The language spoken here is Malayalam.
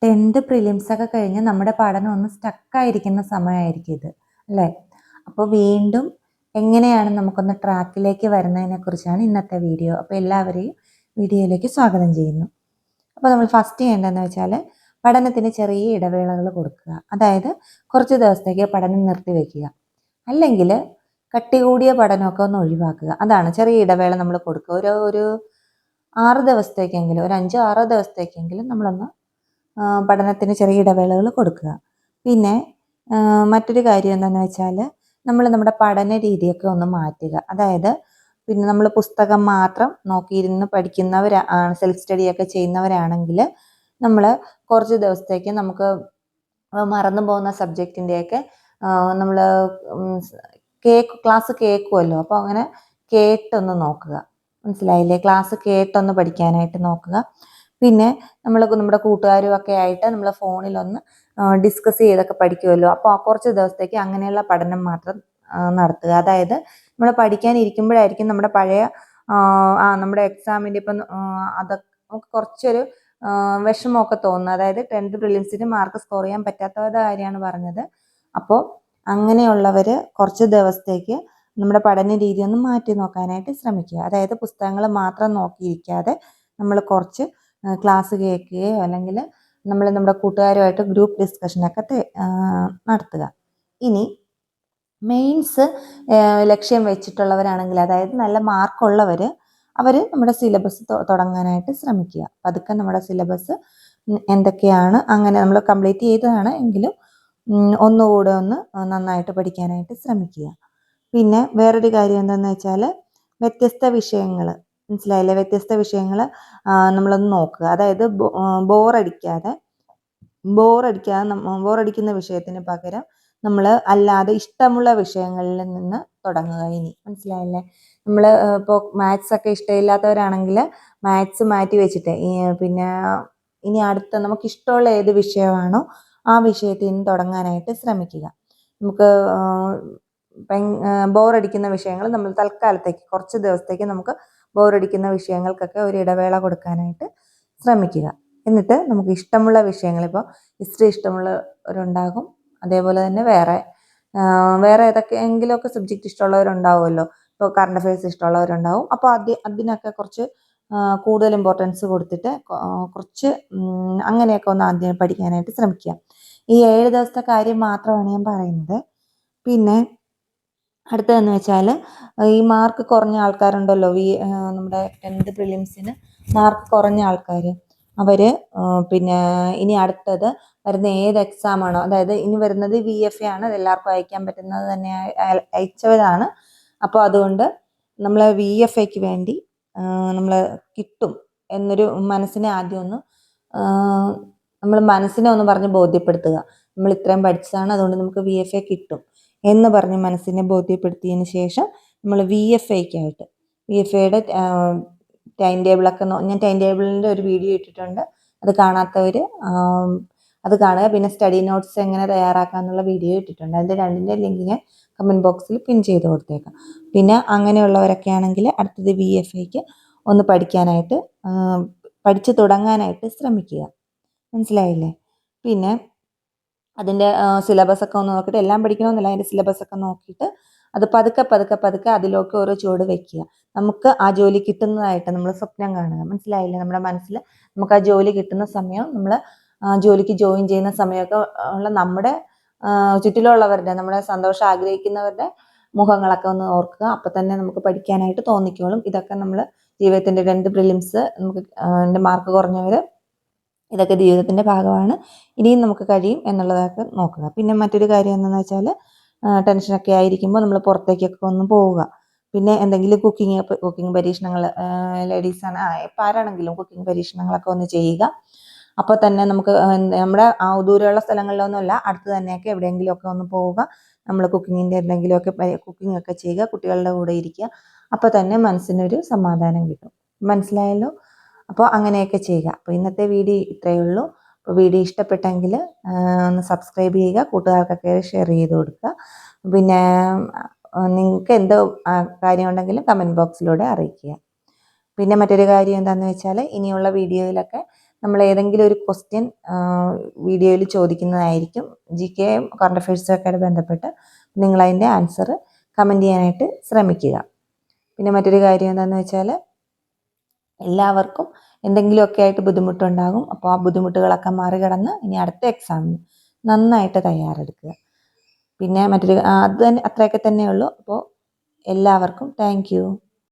10th പ്രിലിംസ് ഒക്കെ കഴിഞ്ഞ് നമ്മുടെ പഠനം ഒന്ന് സ്റ്റക്കായിരിക്കുന്ന സമയമായിരിക്കും ഇത് അല്ലേ? അപ്പോൾ വീണ്ടും എങ്ങനെയാണ് നമുക്കൊന്ന് ട്രാക്കിലേക്ക് വരുന്നതിനെ കുറിച്ചാണ് ഇന്നത്തെ വീഡിയോ. അപ്പോൾ എല്ലാവരെയും വീഡിയോയിലേക്ക് സ്വാഗതം ചെയ്യുന്നു. അപ്പോൾ നമ്മൾ ഫസ്റ്റ് ചെയ്യേണ്ടതെന്ന് വെച്ചാൽ പഠനത്തിന് ചെറിയ ഇടവേളകൾ കൊടുക്കുക. അതായത് കുറച്ച് ദിവസത്തേക്ക് പഠനം നിർത്തിവെക്കുക, അല്ലെങ്കിൽ കട്ടി കൂടിയ പഠനമൊക്കെ ഒന്ന് ഒഴിവാക്കുക. അതാണ് ചെറിയ ഇടവേള നമ്മൾ കൊടുക്കുക. ഒരു 6 ദിവസത്തേക്കെങ്കിലും, ഒരു 5-6 ദിവസത്തേക്കെങ്കിലും നമ്മളൊന്ന് പഠനത്തിന് ചെറിയ ഇടവേളകൾ കൊടുക്കുക. പിന്നെ മറ്റൊരു കാര്യം എന്താണെന്ന് വെച്ചാൽ നമ്മൾ നമ്മുടെ പഠന രീതിയൊക്കെ ഒന്ന് മാറ്റുക. അതായത് പിന്നെ നമ്മൾ പുസ്തകം മാത്രം നോക്കിയിരുന്ന് പഠിക്കുന്നവരാണ്, സെൽഫ് സ്റ്റഡിയൊക്കെ ചെയ്യുന്നവരാണെങ്കിൽ നമ്മൾ കുറച്ച് ദിവസത്തേക്ക് നമുക്ക് മറന്നു പോകുന്ന സബ്ജക്റ്റിൻ്റെയൊക്കെ നമ്മൾ ക്ലാസ് കേൾക്കുമല്ലോ, അപ്പോൾ അങ്ങനെ കേട്ടൊന്ന് നോക്കുക. മനസ്സിലായില്ലേ? ക്ലാസ് കേട്ടൊന്ന് പഠിക്കാനായിട്ട് നോക്കുക. പിന്നെ നമ്മൾ നമ്മുടെ കൂട്ടുകാരും ഒക്കെ ആയിട്ട് നമ്മൾ ഫോണിലൊന്ന് ഡിസ്കസ് ചെയ്തൊക്കെ പഠിക്കുമല്ലോ, അപ്പോൾ കുറച്ച് ദിവസത്തേക്ക് അങ്ങനെയുള്ള പഠനം മാത്രം നടത്തുക. അതായത് നമ്മൾ പഠിക്കാനിരിക്കുമ്പോഴായിരിക്കും നമ്മുടെ പഴയ നമ്മുടെ എക്സാമിൻ്റെ ഇപ്പം അതൊക്കെ നമുക്ക് കുറച്ചൊരു വിഷമമൊക്കെ തോന്നുന്നത്. അതായത് 10th പ്രിലിംസിന് മാർക്ക് സ്കോർ ചെയ്യാൻ പറ്റാത്തവരുടെ കാര്യമാണ് പറഞ്ഞത്. അപ്പോൾ അങ്ങനെയുള്ളവർ കുറച്ച് ദിവസത്തേക്ക് നമ്മുടെ പഠന രീതി ഒന്ന് മാറ്റി നോക്കാനായിട്ട് ശ്രമിക്കുക. അതായത് പുസ്തകങ്ങൾ മാത്രം നോക്കിയിരിക്കാതെ നമ്മൾ കുറച്ച് ക്ലാസ് കേൾക്കുകയോ അല്ലെങ്കിൽ നമ്മൾ നമ്മുടെ കൂട്ടുകാരുമായിട്ട് ഗ്രൂപ്പ് ഡിസ്കഷനൊക്കെ നടത്തുക. ഇനി മെയിൻസ് ലക്ഷ്യം വെച്ചിട്ടുള്ളവരാണെങ്കിൽ, അതായത് നല്ല മാർക്കുള്ളവർ, അവർ നമ്മുടെ സിലബസ് തുടങ്ങാനായിട്ട് ശ്രമിക്കുക. പതുക്കെ നമ്മുടെ സിലബസ് എന്തൊക്കെയാണ് അങ്ങനെ നമ്മൾ കംപ്ലീറ്റ് ചെയ്തതാണ് എങ്കിലും ഒന്നുകൂടെ ഒന്ന് നന്നായിട്ട് പഠിക്കാനായിട്ട് ശ്രമിക്കുക. പിന്നെ വേറൊരു കാര്യം എന്താണെന്ന് വെച്ചാൽ വ്യത്യസ്ത വിഷയങ്ങൾ, മനസ്സിലായില്ലേ? വ്യത്യസ്ത വിഷയങ്ങൾ നമ്മളൊന്ന് നോക്കുക. അതായത് ബോറടിക്കുന്ന വിഷയത്തിന് പകരം നമ്മൾ അല്ലാതെ ഇഷ്ടമുള്ള വിഷയങ്ങളിൽ നിന്ന് തുടങ്ങുക. ഇനി മനസ്സിലായില്ലേ? നമ്മൾ ഇപ്പോൾ മാത്സ് ഒക്കെ ഇഷ്ടമില്ലാത്തവരാണെങ്കിൽ മാത്സ് മാറ്റി വെച്ചിട്ട് പിന്നെ ഇനി അടുത്ത നമുക്ക് ഇഷ്ടമുള്ള ഏത് വിഷയമാണോ ആ വിഷയത്തിൽ നിന്ന് തുടങ്ങാനായിട്ട് ശ്രമിക്കുക. നമുക്ക് ബോറടിക്കുന്ന വിഷയങ്ങൾ നമ്മൾ തൽക്കാലത്തേക്ക് കുറച്ച് ദിവസത്തേക്ക് നമുക്ക് ബോറടിക്കുന്ന വിഷയങ്ങൾക്കൊക്കെ ഒരു ഇടവേള കൊടുക്കാനായിട്ട് ശ്രമിക്കുക. എന്നിട്ട് നമുക്ക് ഇഷ്ടമുള്ള വിഷയങ്ങൾ, ഇപ്പോൾ ഹിസ്റ്ററി ഇഷ്ടമുള്ളവരുണ്ടാകും, അതേപോലെ തന്നെ വേറെ ഏതൊക്കെയെങ്കിലുമൊക്കെ സബ്ജക്റ്റ് ഇഷ്ടമുള്ളവരുണ്ടാവുമല്ലോ. ഇപ്പോൾ കറണ്ട് അഫയേഴ്സ് ഇഷ്ടമുള്ളവരുണ്ടാവും. അപ്പോൾ അതിനൊക്കെ കുറച്ച് കൂടുതൽ ഇമ്പോർട്ടൻസ് കൊടുത്തിട്ട് കുറച്ച് അങ്ങനെയൊക്കെ ഒന്ന് ആദ്യം പഠിക്കാനായിട്ട് ശ്രമിക്കുക. ഈ 7 ദിവസത്തെ കാര്യം മാത്രമാണ് ഞാൻ പറയുന്നത്. പിന്നെ അടുത്തതെന്ന് വെച്ചാൽ ഈ മാർക്ക് കുറഞ്ഞ ആൾക്കാരുണ്ടല്ലോ, നമ്മുടെ 10th പ്രിലിംസിന് മാർക്ക് കുറഞ്ഞ ആൾക്കാർ, അവർ പിന്നെ ഇനി അടുത്തത് വരുന്ന ഏത് എക്സാമാണോ, അതായത് ഇനി വരുന്നത് VFA ആണ്, അത് എല്ലാവർക്കും അയക്കാൻ പറ്റുന്നത് തന്നെ അയച്ചവരാണ്. അപ്പോൾ അതുകൊണ്ട് നമ്മൾ VFAക്ക് വേണ്ടി നമ്മൾ കിട്ടും എന്നൊരു മനസ്സിനെ ആദ്യം ഒന്ന് നമ്മൾ മനസ്സിനെ ഒന്ന് പറഞ്ഞ് ബോധ്യപ്പെടുത്തുക. നമ്മൾ ഇത്രയും പഠിച്ചതാണ്, അതുകൊണ്ട് നമുക്ക് VFA കിട്ടും എന്ന് പറഞ്ഞ് മനസ്സിനെ ബോധ്യപ്പെടുത്തിയതിന് ശേഷം നമ്മൾ VFAയുടെ ടൈം ടേബിളൊക്കെ ഞാൻ ടൈം ടേബിളിൻ്റെ ഒരു വീഡിയോ ഇട്ടിട്ടുണ്ട്, അത് കാണാത്തവർ അത് കാണുക. പിന്നെ സ്റ്റഡി നോട്ട്സ് എങ്ങനെ തയ്യാറാക്കുക എന്നുള്ള വീഡിയോ ഇട്ടിട്ടുണ്ട്, അതിൻ്റെ രണ്ടിൻ്റെ ലിങ്ക് ഞാൻ കമൻറ്റ് ബോക്സിൽ പിൻ ചെയ്ത് കൊടുത്തേക്കാം. പിന്നെ അങ്ങനെയുള്ളവരൊക്കെ ആണെങ്കിൽ അടുത്തത് VFAക്ക് ഒന്ന് പഠിച്ചു തുടങ്ങാനായിട്ട് ശ്രമിക്കുക. മനസ്സിലായില്ലേ? പിന്നെ അതിൻ്റെ സിലബസൊക്കെ ഒന്ന് നോക്കിയിട്ട്, എല്ലാം പഠിക്കണമെന്നില്ല, അതിൻ്റെ സിലബസൊക്കെ നോക്കിയിട്ട് അത് പതുക്കെ അതിലേക്ക് ഓരോ ചുവട് വയ്ക്കുക. നമുക്ക് ആ ജോലി കിട്ടുന്നതായിട്ട് നമ്മൾ സ്വപ്നം കാണുക. മനസ്സിലായില്ലേ? നമ്മുടെ മനസ്സിൽ നമുക്ക് ആ ജോലി കിട്ടുന്ന സമയം, നമ്മൾ ജോലിക്ക് ജോയിൻ ചെയ്യുന്ന സമയമൊക്കെ ഉള്ള നമ്മുടെ ചുറ്റിലുള്ളവരുടെ, നമ്മുടെ സന്തോഷം ആഗ്രഹിക്കുന്നവരുടെ മുഖങ്ങളൊക്കെ ഒന്ന് ഓർക്കുക. അപ്പം തന്നെ നമുക്ക് പഠിക്കാനായിട്ട് തോന്നിക്കോളും. ഇതൊക്കെ നമ്മൾ ജീവിതത്തിൻ്റെ 10th പ്രിലിംസ് നമുക്ക് മാർക്ക് കുറഞ്ഞവർ, ഇതൊക്കെ ജീവിതത്തിൻ്റെ ഭാഗമാണ്, ഇനിയും നമുക്ക് കഴിയും എന്നുള്ളതൊക്കെ നോക്കുക. പിന്നെ മറ്റൊരു കാര്യം എന്താണെന്ന് വെച്ചാൽ ടെൻഷനൊക്കെ ആയിരിക്കുമ്പോൾ നമ്മൾ പുറത്തേക്കൊക്കെ ഒന്ന് പോവുക. പിന്നെ എന്തെങ്കിലും കുക്കിംഗ് പരീക്ഷണങ്ങൾ, ലേഡീസാണ് ഇപ്പം ആരാണെങ്കിലും കുക്കിംഗ് പരീക്ഷണങ്ങളൊക്കെ ഒന്ന് ചെയ്യുക. അപ്പോൾ തന്നെ നമുക്ക് നമ്മുടെ ദൂരെയുള്ള സ്ഥലങ്ങളിലൊന്നുമല്ല, അടുത്ത് തന്നെയൊക്കെ എവിടെയെങ്കിലുമൊക്കെ ഒന്ന് പോവുക. നമ്മൾ കുക്കിങ്ങിൻ്റെ എന്തെങ്കിലുമൊക്കെ കുക്കിംഗ് ഒക്കെ ചെയ്യുക, കുട്ടികളുടെ കൂടെ ഇരിക്കുക. അപ്പോൾ തന്നെ മനസ്സിനൊരു സമാധാനം കിട്ടും. മനസ്സിലായല്ലോ? അപ്പോൾ അങ്ങനെയൊക്കെ ചെയ്യുക. അപ്പോൾ ഇന്നത്തെ വീഡിയോ ഇത്രയേ ഉള്ളൂ. അപ്പോൾ വീഡിയോ ഇഷ്ടപ്പെട്ടെങ്കിൽ ഒന്ന് സബ്സ്ക്രൈബ് ചെയ്യുക, കൂട്ടുകാർക്കൊക്കെ ഷെയർ ചെയ്ത് കൊടുക്കുക. പിന്നെ നിങ്ങൾക്ക് എന്ത് കാര്യമുണ്ടെങ്കിലും കമൻറ്റ് ബോക്സിലൂടെ അറിയിക്കുക. പിന്നെ മറ്റൊരു കാര്യം എന്താണെന്ന് വെച്ചാൽ ഇനിയുള്ള വീഡിയോയിലൊക്കെ നമ്മൾ ഏതെങ്കിലും ഒരു ക്വസ്റ്റ്യൻ വീഡിയോയിൽ ചോദിക്കുന്നതായിരിക്കും. GK കറണ്ട് അഫയേഴ്സൊക്കെ ആയിട്ട് ബന്ധപ്പെട്ട് നിങ്ങളതിൻ്റെ ആൻസർ കമൻറ്റ് ചെയ്യാനായിട്ട് ശ്രമിക്കുക. പിന്നെ മറ്റൊരു കാര്യം എന്താണെന്ന് വെച്ചാൽ എല്ലാവർക്കും എന്തെങ്കിലുമൊക്കെ ആയിട്ട് ബുദ്ധിമുട്ടുണ്ടാകും. അപ്പോൾ ആ ബുദ്ധിമുട്ടുകളൊക്കെ മറികടന്ന് ഇനി അടുത്ത എക്സാമിന് നന്നായിട്ട് തയ്യാറെടുക്കുക. പിന്നെ അത് തന്നെ അത്രയൊക്കെ തന്നെയുള്ളൂ. അപ്പോൾ എല്ലാവർക്കും താങ്ക് യു.